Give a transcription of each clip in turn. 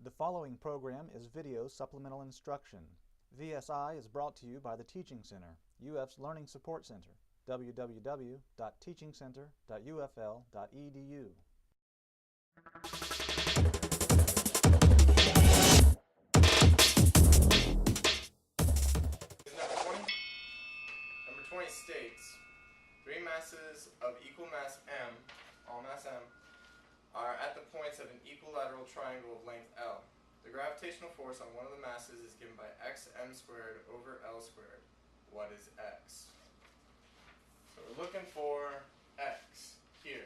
The following program is video supplemental instruction. VSI is brought to you by the Teaching Center, UF's Learning Support Center, www.teachingcenter.ufl.edu. Number 20 states, three masses of equal mass m, all mass m, are at the points of an equilateral triangle of length L. The gravitational force on one of the masses is given by xm squared over L squared. What is x? So we're looking for x here.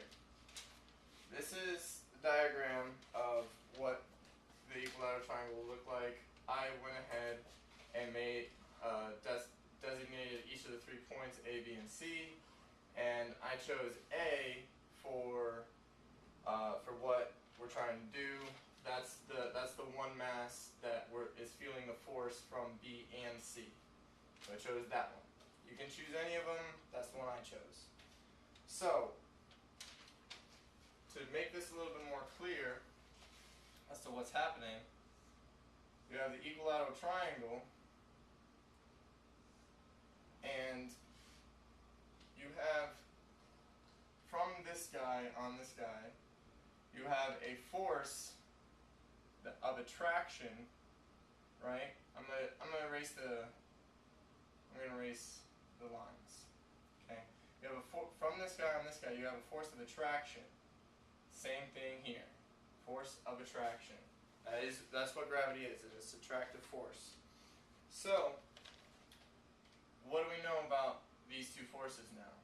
This is the diagram of what the equilateral triangle will look like. I went ahead and made designated each of the 3 points A, B, and C, and I chose A for what we're trying to do. That's the one mass that is feeling the force from B and C. So I chose that one. You can choose any of them. That's the one I chose. So to make this a little bit more clear as to what's happening, you have the equilateral triangle, and you have from this guy on this guy, you have a force of attraction, right? I'm gonna erase the lines. Okay. You have from this guy on this guy, you have a force of attraction. Same thing here. Force of attraction. That's what gravity is. It's an attractive force. So, what do we know about these two forces now?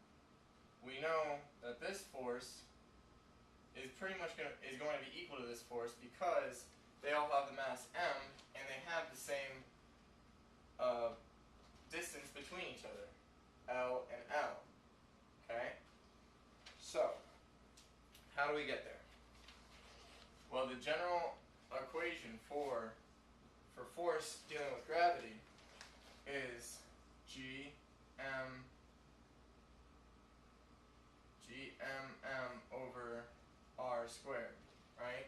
We know that this force is pretty much going to be equal to this force because they all have the mass m and they have the same distance between each other, L and L. Okay? So, how do we get there? Well, the general equation for force dealing with gravity is Gmm over r squared, right?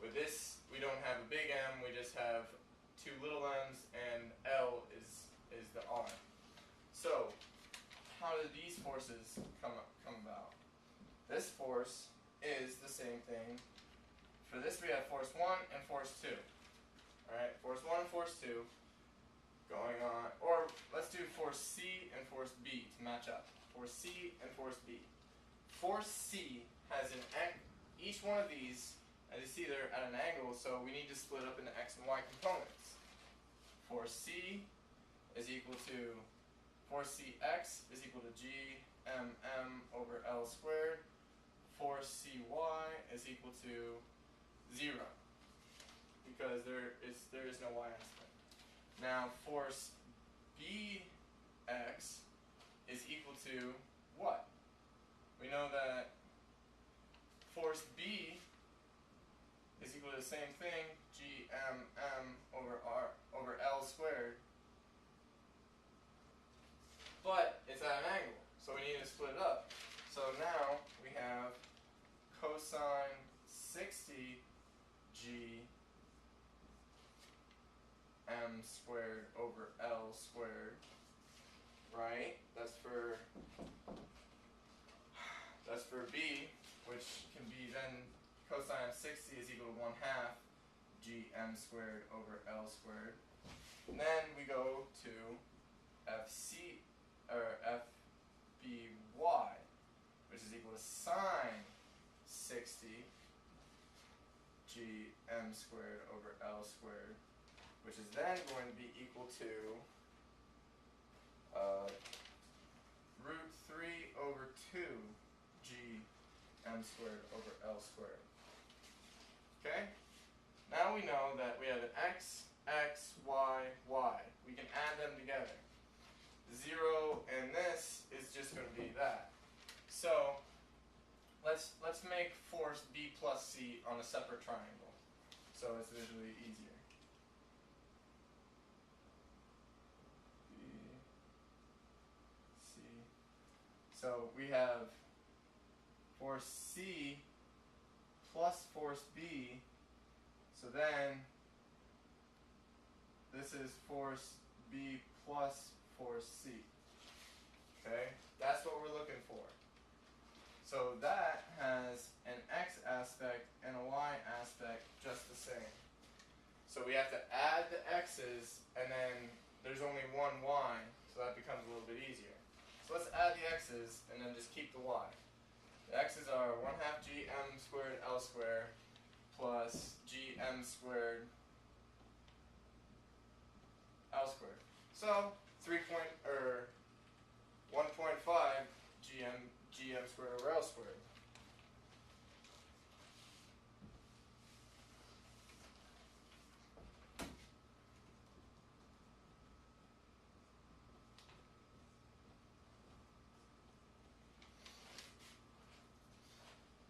With this, we don't have a big M, we just have two little m's, and L is the r. So, how do these forces come about? This force is the same thing. For this, we have force 1 and force 2. Alright, force 1 and force 2 going on, or let's do force C and force B to match up. Force C and force B. Force C has each one of these, as you see, they're at an angle, so we need to split up into x and y components. Force C is equal to, force Cx is equal to Gmm over L squared. Force Cy is equal to 0, because there is no y aspect. Now, force Bx is equal to what? We know that force B is equal to the same thing, Gmm over L squared, but it's at an angle, so we need to split it up. So now we have cosine 60 G m squared over L squared, right? That's for B, which can be then cosine of 60 is equal to 1/2 Gm squared over L squared. And then we go to Fc or Fby, which is equal to sine 60 Gm squared over L squared, which is then going to be equal to root 3 over 2 Gm squared over L squared. Okay? Now we know that we have an x, x, y, y. We can add them together. 0 and this is just going to be that. So let's make force B plus C on a separate triangle, so it's visually easier. B, C. So we have force C plus force B, so then this is force B plus force C. Okay? That's what we're looking for. So that has an x aspect and a y aspect just the same. So we have to add the x's, and then there's only one y, so that becomes a little bit easier. So let's add the x's and then just keep the y. The x's are 1/2 gm squared L squared plus gm squared L squared. So 1.5 gm squared over L squared.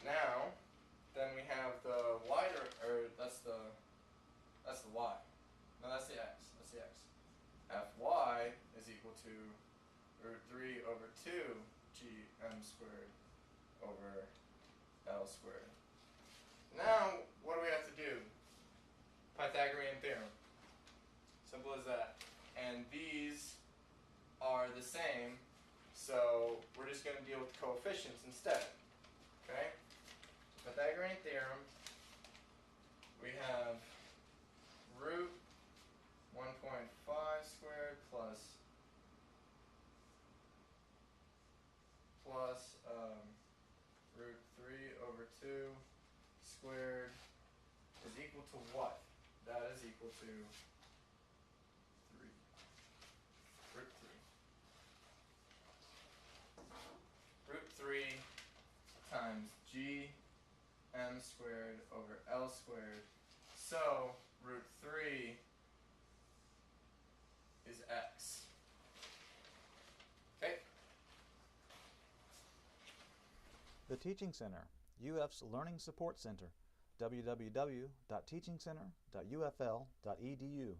Now, then we have the y, that's the y. No, that's the x. That's the x. Fy is equal to root 3 over 2 gm squared over L squared. Now, what do we have to do? Pythagorean theorem. Simple as that. And these are the same, so we're just going to deal with coefficients instead. Okay? Pythagorean theorem, we have root 1.5 squared plus root 3 over 2 squared is equal to what? That is equal to 3. Root 3. Root 3 times gm squared over L squared. So root 3 is x. Okay? The Teaching Center, UF's Learning Support Center, www.teachingcenter.ufl.edu.